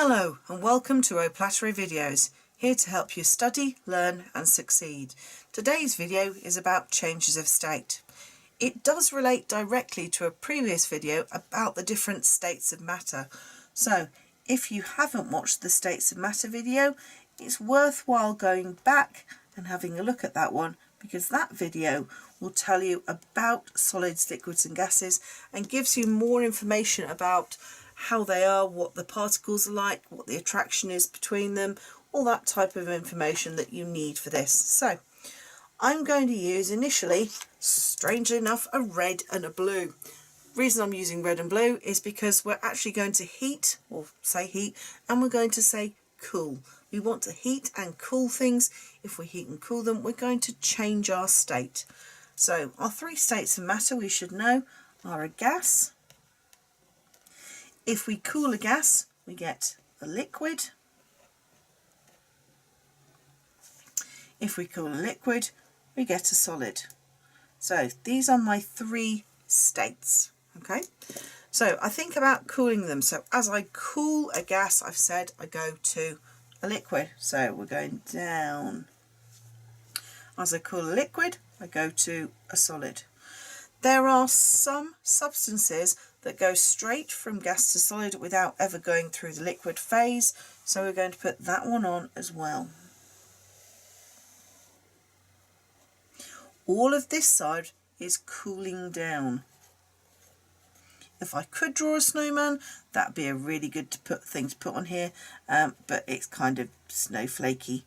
Hello and welcome to Evaporation videos, here to help you study, learn and succeed. Today's video is about changes of state. It does relate directly to a previous video about the different states of matter. So if you haven't watched the states of matter video, it's worthwhile going back and having a look at that one, because that video will tell you about solids, liquids and gases and gives you more information about how they are, what the particles are like, what the attraction is between them, all that type of information that you need for this. So I'm going to use initially, strangely enough, a red and a blue. The reason I'm using red and blue is because we're actually going to heat, or say heat, and we're going to say cool. We want to heat and cool things. If we heat and cool them, we're going to change our state. So our three states of matter we should know are a gas. If we cool a gas, we get a liquid. If we cool a liquid, we get a solid. So these are my three states. Okay, so I think about cooling them. So as I cool a gas, I've said I go to a liquid. So we're going down. As I cool a liquid, I go to a solid. There are some substances that go straight from gas to solid without ever going through the liquid phase, so we're going to put that one on as well. All of this side is cooling down. If I could draw a snowman, that'd be a really good thing to put on here, but it's kind of snowflakey.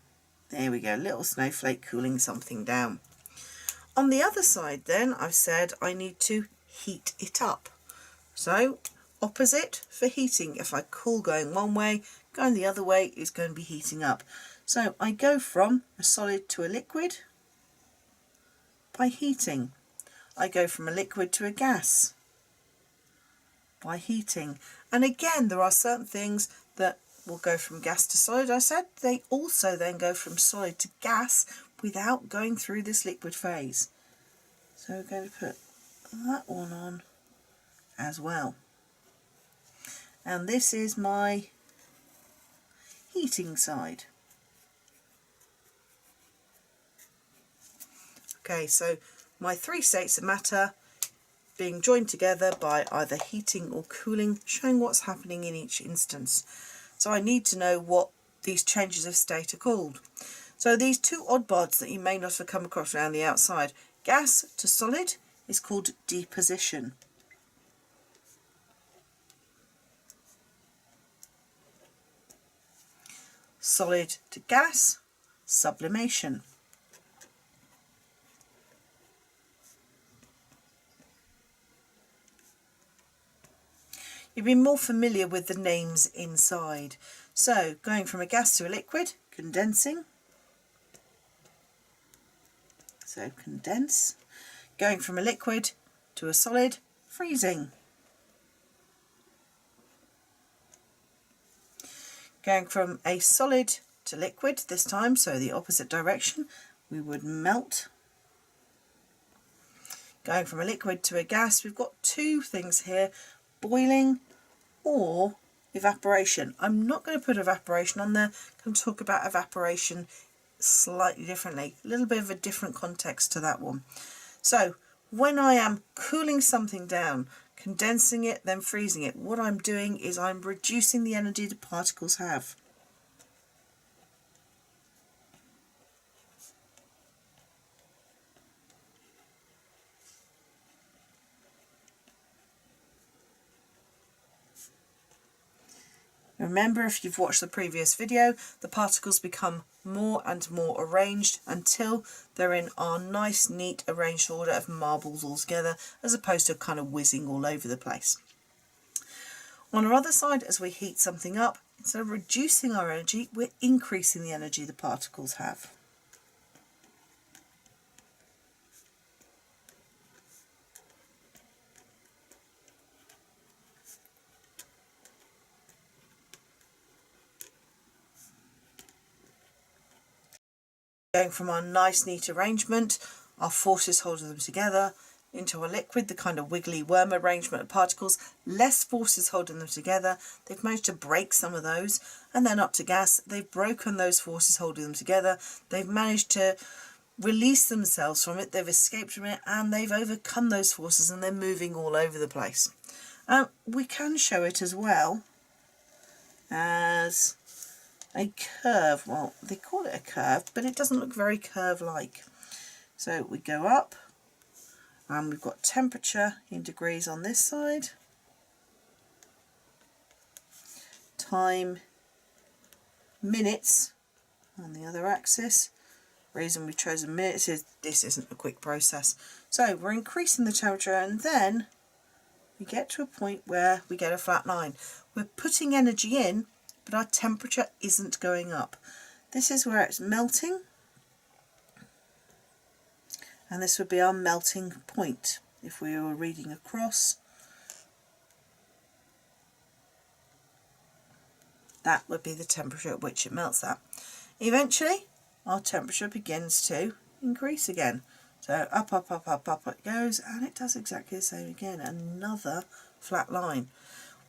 There we go, little snowflake cooling something down. On the other side then, I've said I need to heat it up. So opposite for heating. If I cool going one way, going the other way is going to be heating up. So I go from a solid to a liquid by heating. I go from a liquid to a gas by heating. And again, there are certain things that will go from gas to solid. I said they also then go from solid to gas without going through this liquid phase. So we're going to put that one on as well. And this is my heating side. Okay, so my three states of matter being joined together by either heating or cooling, showing what's happening in each instance. So I need to know what these changes of state are called. So these two odd bods that you may not have come across around the outside, gas to solid is called deposition. Solid to gas, sublimation. You'll be more familiar with the names inside. So going from a gas to a liquid, condensing. So condense. Going from a liquid to a solid, freezing. Going from a solid to liquid this time, so the opposite direction, we would melt. Going from a liquid to a gas, we've got two things here, boiling or evaporation. I'm not going to put evaporation on there. I'm going to talk about evaporation slightly differently, a little bit of a different context to that one. So when I am cooling something down, condensing it, then freezing it, what I'm doing is I'm reducing the energy the particles have. Remember, if you've watched the previous video, the particles become more and more arranged until they're in our nice, neat, arranged order of marbles all together, as opposed to kind of whizzing all over the place. On our other side, as we heat something up, instead of reducing our energy, we're increasing the energy the particles have. Going from our nice neat arrangement, our forces holding them together, into a liquid, the kind of wiggly worm arrangement of particles, less forces holding them together. They've managed to break some of those, and then up to gas. They've broken those forces holding them together. They've managed to release themselves from it, they've escaped from it, and they've overcome those forces, and they're moving all over the place. We can show it as well as a curve. Well, they call it a curve, but it doesn't look very curve-like. So we go up, and we've got temperature in degrees on this side, time, minutes on the other axis. Reason we've chosen minutes is this isn't a quick process. So we're increasing the temperature, and then we get to a point where we get a flat line. We're putting energy in, but our temperature isn't going up. This is where it's melting, and this would be our melting point if we were reading across. That would be the temperature at which it melts at. Eventually our temperature begins to increase again. So up, up, up, up, up it goes, and it does exactly the same again. Another flat line.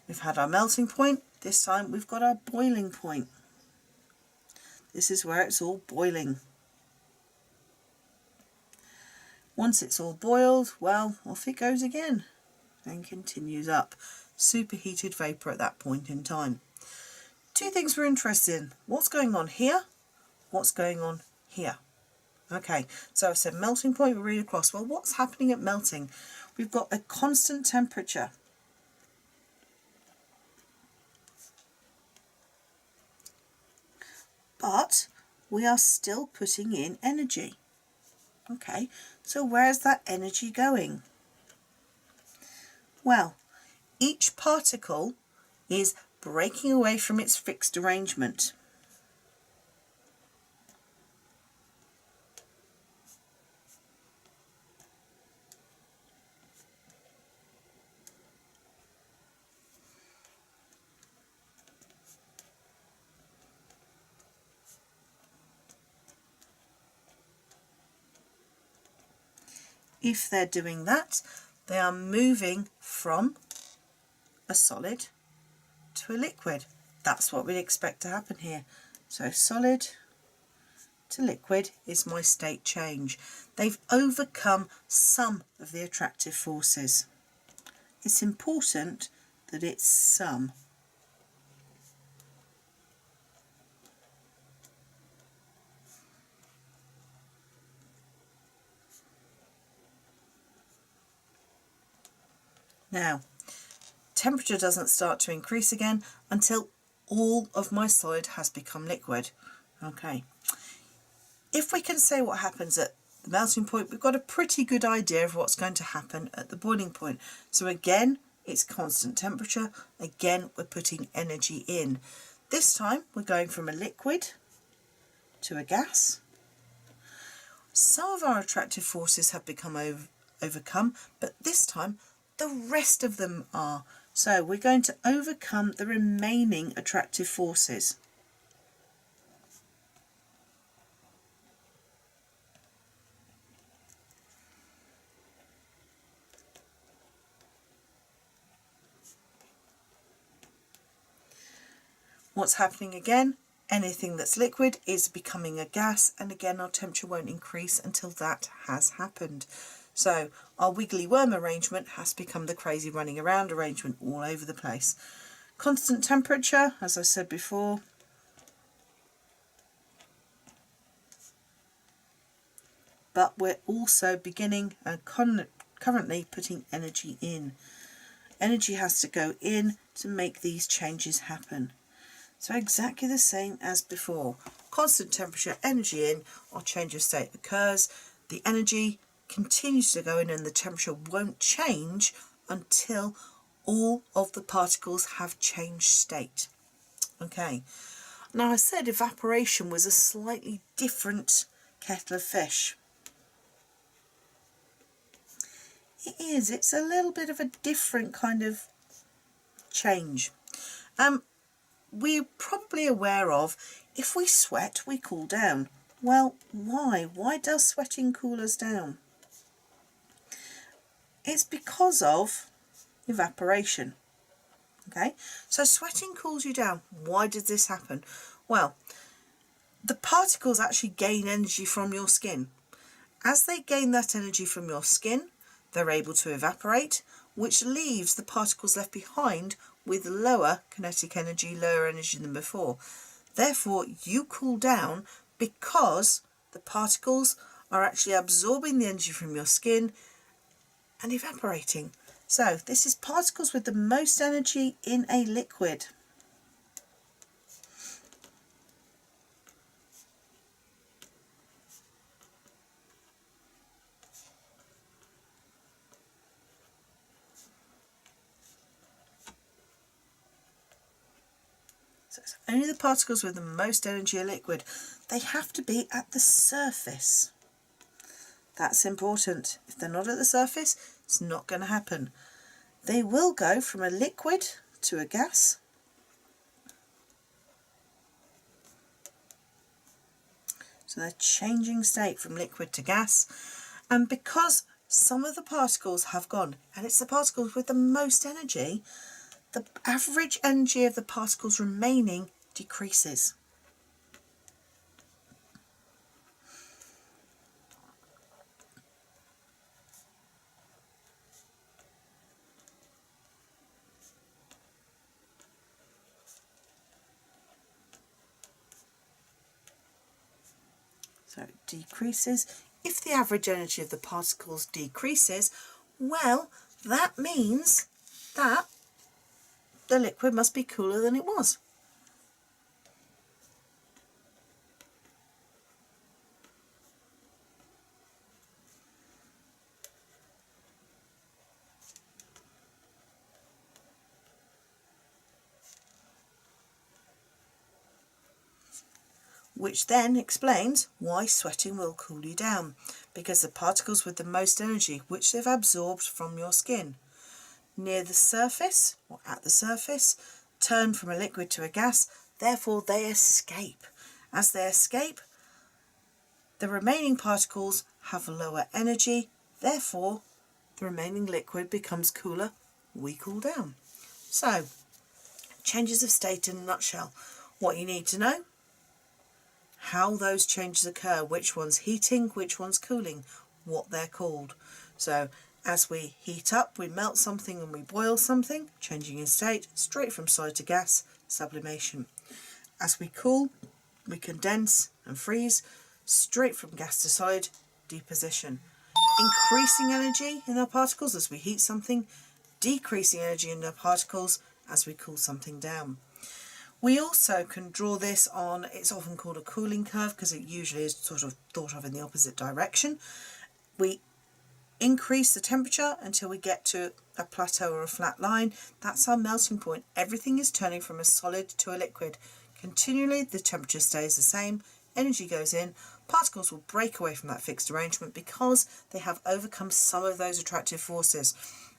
We've had our melting point. This time we've got our boiling point. This is where it's all boiling. Once it's all boiled, well, off it goes again and continues up. Superheated vapour at that point in time. Two things we're interested in. What's going on here? What's going on here? Okay, so I said melting point, we read across. Well, what's happening at melting? We've got a constant temperature. But we are still putting in energy. Okay, so where's that energy going? Well, each particle is breaking away from its fixed arrangement. If they're doing that, they are moving from a solid to a liquid. That's what we'd expect to happen here. So solid to liquid is my state change. They've overcome some of the attractive forces. It's important that it's some. Now, temperature doesn't start to increase again until all of my solid has become liquid. Okay. If we can say what happens at the melting point, we've got a pretty good idea of what's going to happen at the boiling point. So again, it's constant temperature. Again, we're putting energy in. This time, we're going from a liquid to a gas. Some of our attractive forces have become overcome, but this time, the rest of them are. So we're going to overcome the remaining attractive forces. What's happening again? Anything that's liquid is becoming a gas, and again our temperature won't increase until that has happened. So our wiggly worm arrangement has become the crazy running around arrangement all over the place. Constant temperature, as I said before. But we're also beginning and currently putting energy in. Energy has to go in to make these changes happen. So exactly the same as before. Constant temperature, energy in, or change of state occurs. The energy continues to go in and the temperature won't change until all of the particles have changed state. Okay, now I said evaporation was a slightly different kettle of fish. It is, it's a little bit of a different kind of change. We're probably aware of, if we sweat, we cool down. Well, why? Why does sweating cool us down? It's because of evaporation. Okay, so sweating cools you down. Why did this happen? Well, the particles actually gain energy from your skin. As they gain that energy from your skin, they're able to evaporate, which leaves the particles left behind with lower kinetic energy, lower energy than before. Therefore, you cool down because the particles are actually absorbing the energy from your skin and evaporating. So this is particles with the most energy in a liquid. So it's only the particles with the most energy in a liquid. They have to be at the surface. That's important. If they're not at the surface, it's not going to happen. They will go from a liquid to a gas. So they're changing state from liquid to gas. And because some of the particles have gone, and it's the particles with the most energy, the average energy of the particles remaining decreases. So it decreases. If the average energy of the particles decreases, well, that means that the liquid must be cooler than it was. Which then explains why sweating will cool you down, because the particles with the most energy, which they've absorbed from your skin, near the surface or at the surface, turn from a liquid to a gas, therefore they escape. As they escape, the remaining particles have lower energy, therefore the remaining liquid becomes cooler, we cool down. So, changes of state in a nutshell. What you need to know: how those changes occur, which one's heating, which one's cooling, what they're called. So as we heat up, we melt something and we boil something, changing in state, straight from solid to gas, sublimation. As we cool, we condense and freeze, straight from gas to solid, deposition. Increasing energy in our particles as we heat something, decreasing energy in our particles as we cool something down. We also can draw this on, it's often called a cooling curve because it usually is sort of thought of in the opposite direction. We increase the temperature until we get to a plateau or a flat line. That's our melting point. Everything is turning from a solid to a liquid. Continually the temperature stays the same, energy goes in, particles will break away from that fixed arrangement because they have overcome some of those attractive forces.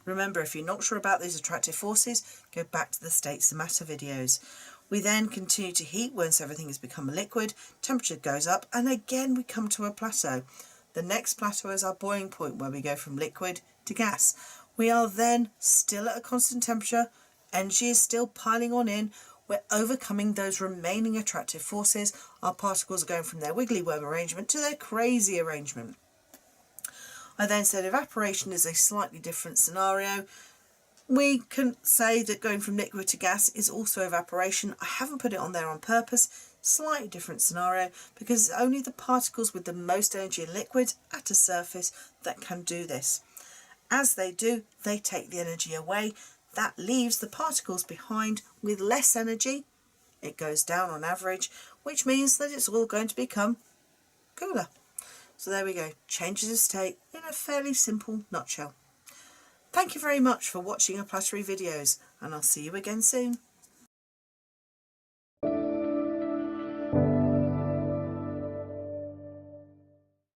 Remember, if you're not sure about these attractive forces, go back to the States of Matter videos. We then continue to heat once everything has become a liquid, temperature goes up, and again we come to a plateau. The next plateau is our boiling point, where we go from liquid to gas. We are then still at a constant temperature, energy is still piling on in, we're overcoming those remaining attractive forces, our particles are going from their wiggly worm arrangement to their crazy arrangement. I then said evaporation is a slightly different scenario. We can say that going from liquid to gas is also evaporation. I haven't put it on there on purpose. Slightly different scenario because it's only the particles with the most energy in liquid at a surface that can do this. As they do, they take the energy away. That leaves the particles behind with less energy. It goes down on average, which means that it's all going to become cooler. So there we go. Changes of state in a fairly simple nutshell. Thank you very much for watching our Plattery videos, and I'll see you again soon.